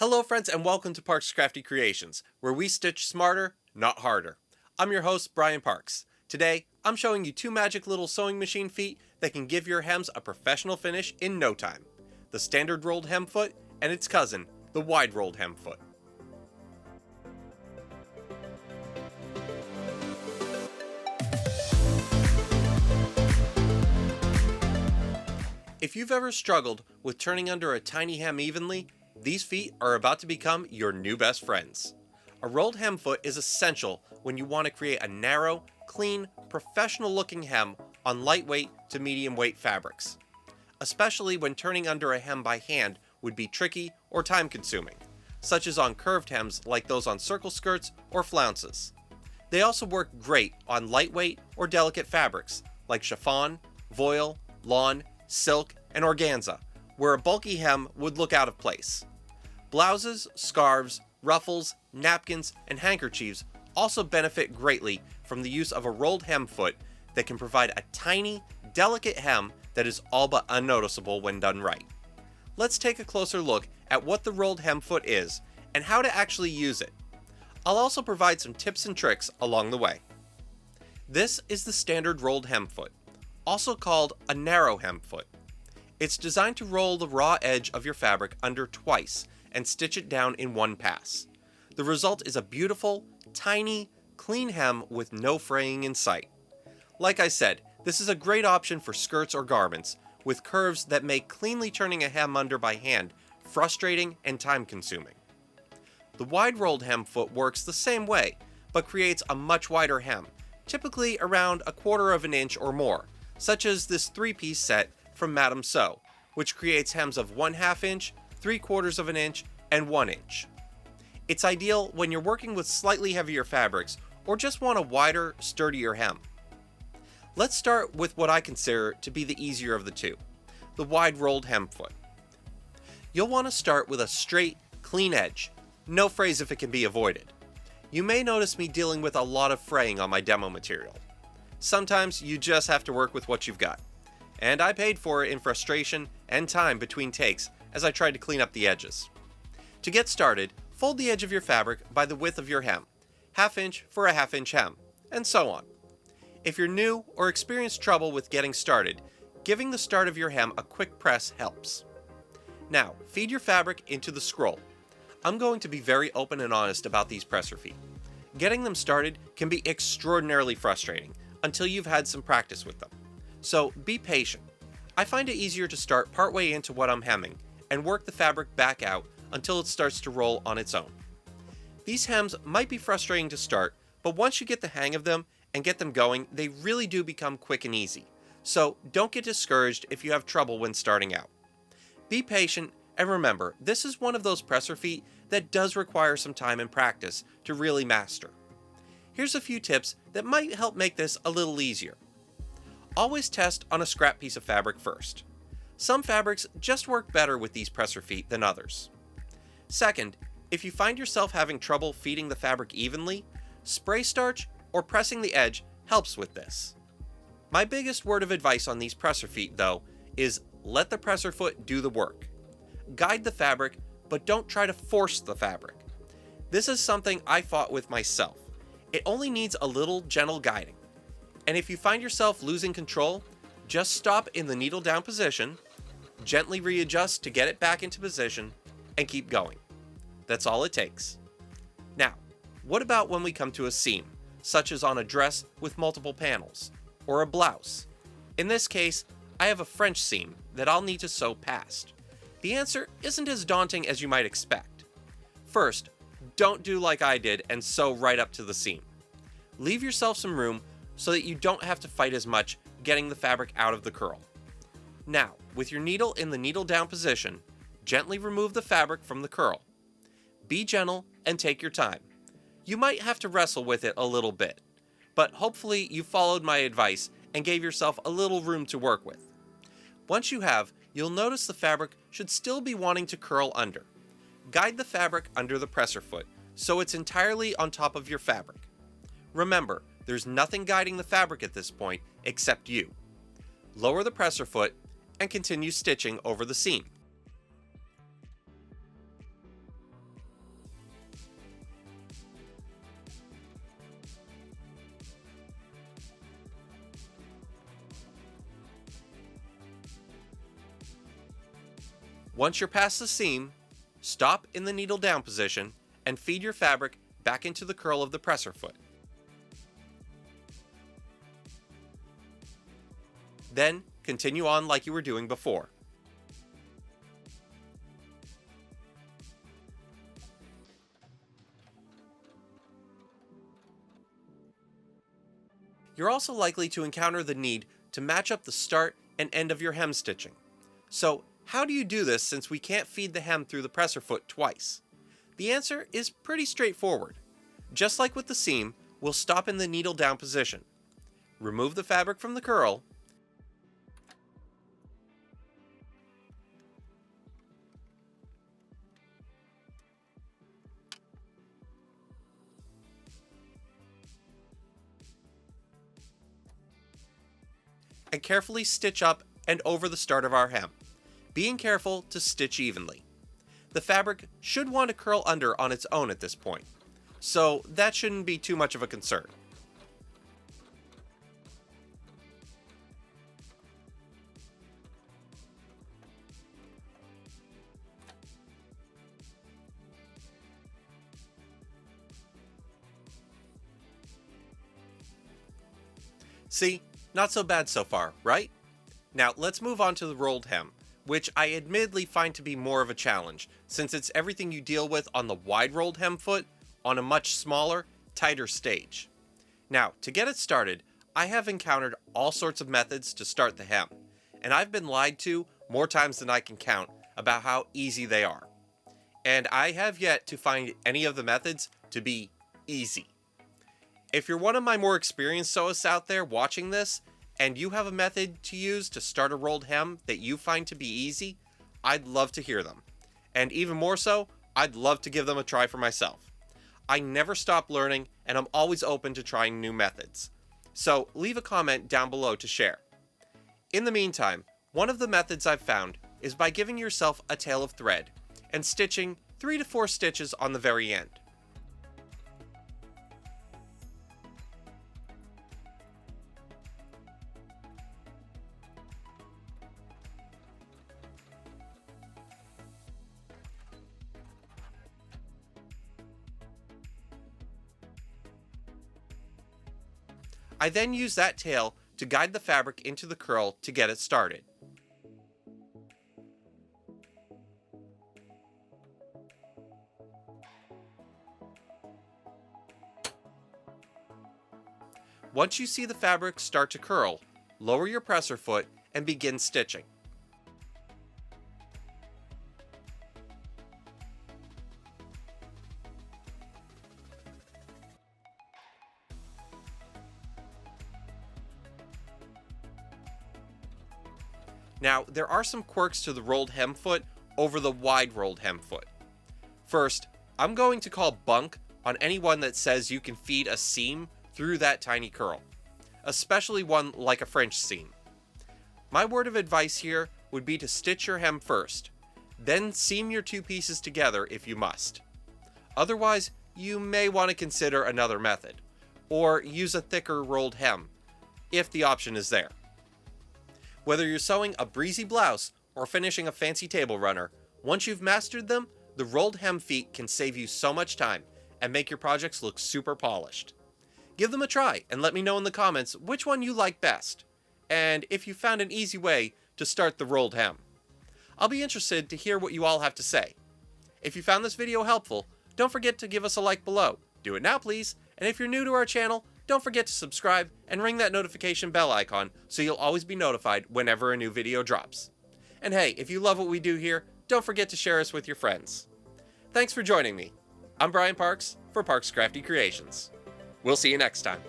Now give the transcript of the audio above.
Hello friends and welcome to Parks Crafty Creations, where we stitch smarter, not harder. I'm your host, Brian Parks. Today, I'm showing you two magic little sewing machine feet that can give your hems a professional finish in no time. The standard rolled hem foot and its cousin, the wide rolled hem foot. If you've ever struggled with turning under a tiny hem evenly, these feet are about to become your new best friends. A rolled hem foot is essential when you want to create a narrow, clean, professional looking hem on lightweight to medium weight fabrics. Especially when turning under a hem by hand would be tricky or time consuming, such as on curved hems like those on circle skirts or flounces. They also work great on lightweight or delicate fabrics like chiffon, voile, lawn, silk, and organza, where a bulky hem would look out of place. Blouses, scarves, ruffles, napkins, and handkerchiefs also benefit greatly from the use of a rolled hem foot that can provide a tiny, delicate hem that is all but unnoticeable when done right. Let's take a closer look at what the rolled hem foot is and how to actually use it. I'll also provide some tips and tricks along the way. This is the standard rolled hem foot, also called a narrow hem foot. It's designed to roll the raw edge of your fabric under twice and stitch it down in one pass. The result is a beautiful, tiny, clean hem with no fraying in sight. Like I said, this is a great option for skirts or garments, with curves that make cleanly turning a hem under by hand frustrating and time-consuming. The wide rolled hem foot works the same way, but creates a much wider hem, typically around 1/4 of an inch or more, such as this 3-piece set from Madame Sew, which creates hems of 1/2 inch, 3/4 of an inch, and 1 inch. It's ideal when you're working with slightly heavier fabrics or just want a wider, sturdier hem. Let's start with what I consider to be the easier of the two, the wide rolled hem foot. You'll want to start with a straight, clean edge, no frays if it can be avoided. You may notice me dealing with a lot of fraying on my demo material. Sometimes you just have to work with what you've got, and I paid for it in frustration and time between takes as I tried to clean up the edges. To get started, fold the edge of your fabric by the width of your hem, 1/2 inch for a 1/2 inch hem, and so on. If you're new or experience trouble with getting started, giving the start of your hem a quick press helps. Now, feed your fabric into the scroll. I'm going to be very open and honest about these presser feet. Getting them started can be extraordinarily frustrating until you've had some practice with them. So be patient. I find it easier to start partway into what I'm hemming and work the fabric back out until it starts to roll on its own. These hems might be frustrating to start, but once you get the hang of them and get them going, they really do become quick and easy. So don't get discouraged if you have trouble when starting out. Be patient, and remember, this is one of those presser feet that does require some time and practice to really master. Here's a few tips that might help make this a little easier. Always test on a scrap piece of fabric first. Some fabrics just work better with these presser feet than others. Second, if you find yourself having trouble feeding the fabric evenly, spray starch or pressing the edge helps with this. My biggest word of advice on these presser feet, though, is let the presser foot do the work. Guide the fabric, but don't try to force the fabric. This is something I fought with myself. It only needs a little gentle guiding. And if you find yourself losing control, just stop in the needle down position, gently readjust to get it back into position, and keep going. That's all it takes. Now, what about when we come to a seam, such as on a dress with multiple panels, or a blouse? In this case, I have a French seam that I'll need to sew past. The answer isn't as daunting as you might expect. First, don't do like I did and sew right up to the seam. Leave yourself some room so that you don't have to fight as much getting the fabric out of the curl. Now, with your needle in the needle down position, gently remove the fabric from the curl. Be gentle and take your time. You might have to wrestle with it a little bit, but hopefully you followed my advice and gave yourself a little room to work with. Once you have, you'll notice the fabric should still be wanting to curl under. Guide the fabric under the presser foot so it's entirely on top of your fabric. Remember, there's nothing guiding the fabric at this point except you. Lower the presser foot and continue stitching over the seam. Once you're past the seam, stop in the needle down position and feed your fabric back into the curl of the presser foot. Then continue on like you were doing before. You're also likely to encounter the need to match up the start and end of your hem stitching. So how do you do this since we can't feed the hem through the presser foot twice? The answer is pretty straightforward. Just like with the seam, we'll stop in the needle down position. Remove the fabric from the curl, and carefully stitch up and over the start of our hem, being careful to stitch evenly. The fabric should want to curl under on its own at this point, so that shouldn't be too much of a concern. See? Not so bad so far, right? Now let's move on to the rolled hem, which I admittedly find to be more of a challenge, since it's everything you deal with on the wide rolled hem foot on a much smaller, tighter stage. Now, to get it started, I have encountered all sorts of methods to start the hem, and I've been lied to more times than I can count about how easy they are. And I have yet to find any of the methods to be easy. If you're one of my more experienced sewists out there watching this, and you have a method to use to start a rolled hem that you find to be easy, I'd love to hear them. And even more so, I'd love to give them a try for myself. I never stop learning, and I'm always open to trying new methods. So leave a comment down below to share. In the meantime, one of the methods I've found is by giving yourself a tail of thread and stitching 3 to 4 stitches on the very end. I then use that tail to guide the fabric into the curl to get it started. Once you see the fabric start to curl, lower your presser foot and begin stitching. Now, there are some quirks to the rolled hem foot over the wide rolled hem foot. First, I'm going to call bunk on anyone that says you can feed a seam through that tiny curl, especially one like a French seam. My word of advice here would be to stitch your hem first, then seam your two pieces together if you must. Otherwise, you may want to consider another method, or use a thicker rolled hem, if the option is there. Whether you're sewing a breezy blouse or finishing a fancy table runner, once you've mastered them, the rolled hem feat can save you so much time and make your projects look super polished. Give them a try and let me know in the comments which one you like best, and if you found an easy way to start the rolled hem. I'll be interested to hear what you all have to say. If you found this video helpful, don't forget to give us a like below. Do it now, please, and if you're new to our channel, don't forget to subscribe and ring that notification bell icon so you'll always be notified whenever a new video drops. And hey, if you love what we do here, don't forget to share us with your friends. Thanks for joining me. I'm Brian Parks for Parks Crafty Creations. We'll see you next time.